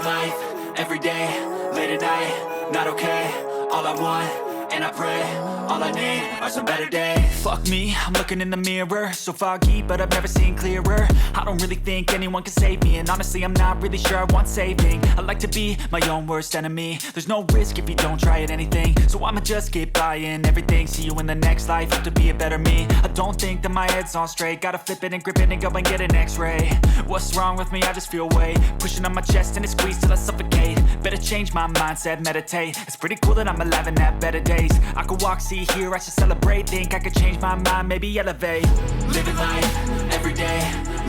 life, everyday, late at night, not okay. All I want, and I pray, all I need are some better days. Fuck me, I'm looking in the mirror, so foggy, but I've never seen clearer. I don't really think anyone can save me, and honestly I'm not really sure I want saving. I like to be my own worst enemy. There's no risk if you don't try at anything, so I'ma just keep buying everything. See you in the next life, hope to be a better me. I don't think that my head's on straight, gotta flip it and grip it and go and get an x-ray. What's wrong with me? I just feel weight pushing on my chest and it squeezes till I suffocate. Better change my mindset, meditate. It's pretty cool that I'm alive and have better days. I could walk, see, hear, I should celebrate. Think I could change my mind, maybe elevate. Living life, everyday,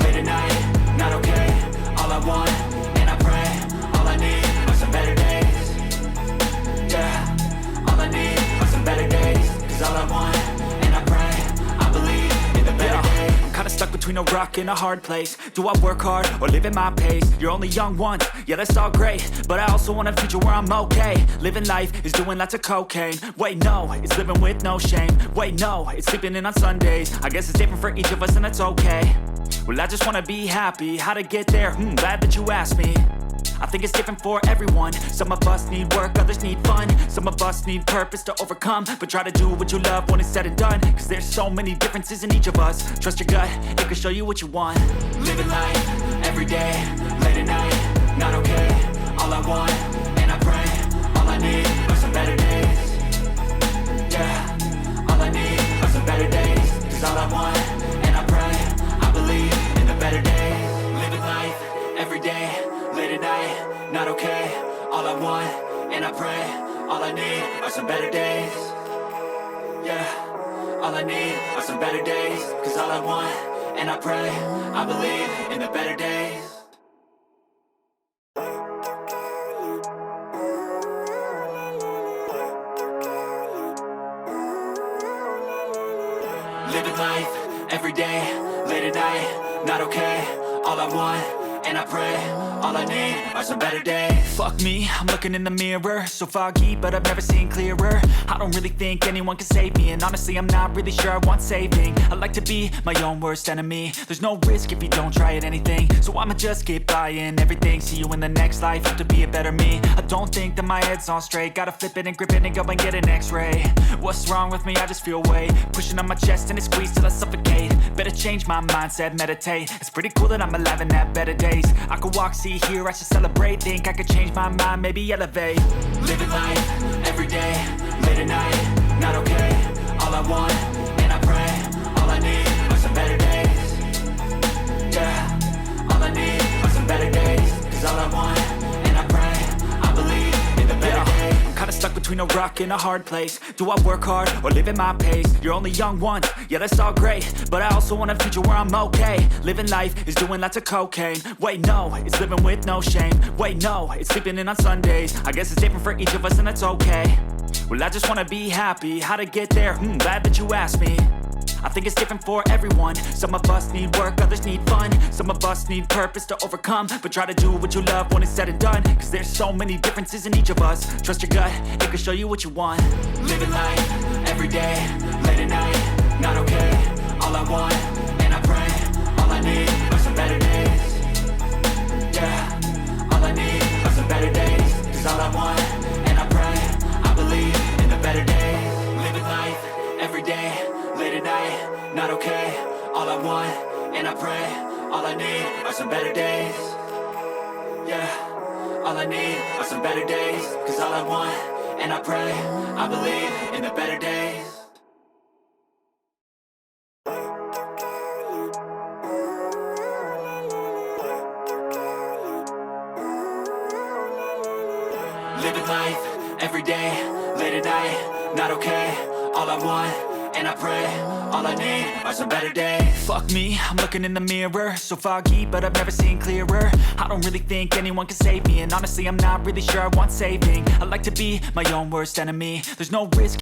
late at night, not okay. All I want, and I pray, all I need are some better days. Yeah, all I need are some better days. Cause all I want, and I pray, I believe in the better days. I'm kinda stuck between a rock and a hard place. Do I work hard or live at my pace? You're only young once, yeah that's all great, but I also want a future where I'm okay. Living life is doing lots of cocaine. Wait no, it's living with no shame. Wait no, it's sleeping in on Sundays. I guess it's different for each of us and that's okay. Well I just wanna be happy, how to get there? Glad that you asked me. I think it's different for everyone. Some of us need work, others need fun. Some of us need purpose to overcome. But try to do what you love when it's said and done. Cause there's so many differences in each of us. Trust your gut, it can show you what you want. Living life, everyday, late at night, not okay. All I want, and I pray, all I need are some better days. Yeah, all I need are some better days. Cause all I want, and I pray, I believe in the better days. Living life, everyday, late at night, not okay. All I want, and I pray, all I need are some better days. Yeah, all I need are some better days. Cause all I want, and I pray, I believe in the better days. Living life, everyday, late at night, not okay. All I want, and I pray, all I need are some better days. Fuck me, I'm looking in the mirror, so foggy, but I've never seen clearer. I don't really think anyone can save me, and honestly I'm not really sure I want saving. I like to be my own worst enemy. There's no risk if you don't try at anything, so I'ma just keep buying everything. See you in the next life, hope to be a better me. I don't think that my head's on straight, gotta flip it and grip it and go and get an x-ray. What's wrong with me? I just feel weight pushing on my chest and it squeezes till I suffocate. Better change my mindset, meditate. It's pretty cool that I'm alive and have better days. I could walk, see, hear, I should celebrate. Think I could change my mind, maybe elevate. Living life, everyday, late at night, not okay. All I want, and I pray, all I need are some better days. Yeah, all I need are some better days. Cause all I want, and I pray, I believe in the better days. I'm kinda stuck between a rock and a hard place. Do I work hard or live at my pace? You're only young once, yeah that's all great, but I also want a future where I'm okay. Living life is doing lots of cocaine. Wait no, it's living with no shame. Wait no, it's sleeping in on Sundays. I guess it's different for each of us and that's okay. Well I just wanna be happy, how to get there? Glad that you asked me. I think it's different for everyone. Some of us need work, others need fun. Some of us need purpose to overcome. But try to do what you love when it's said and done. Cause there's so many differences in each of us. Trust your gut, it can show you what you want. Living life, everyday, late at night, not okay. All I want, and I pray, all I need are some better days. Yeah, all I need are some better days. Cause all I want, and I pray, I believe in the better days. Living life, everyday, late at night, not okay. All I want, and I pray, all I need are some better days. Yeah, all I need are some better days. Cause all I want, and I pray, I believe in the better days. Living life, everyday, late at night, not okay. All I want, and I pray, all I need are some better days. Fuck me, I'm looking in the mirror, so foggy, but I've never seen clearer. I don't really think anyone can save me, and honestly I'm not really sure I want saving. I like to be my own worst enemy. There's no risk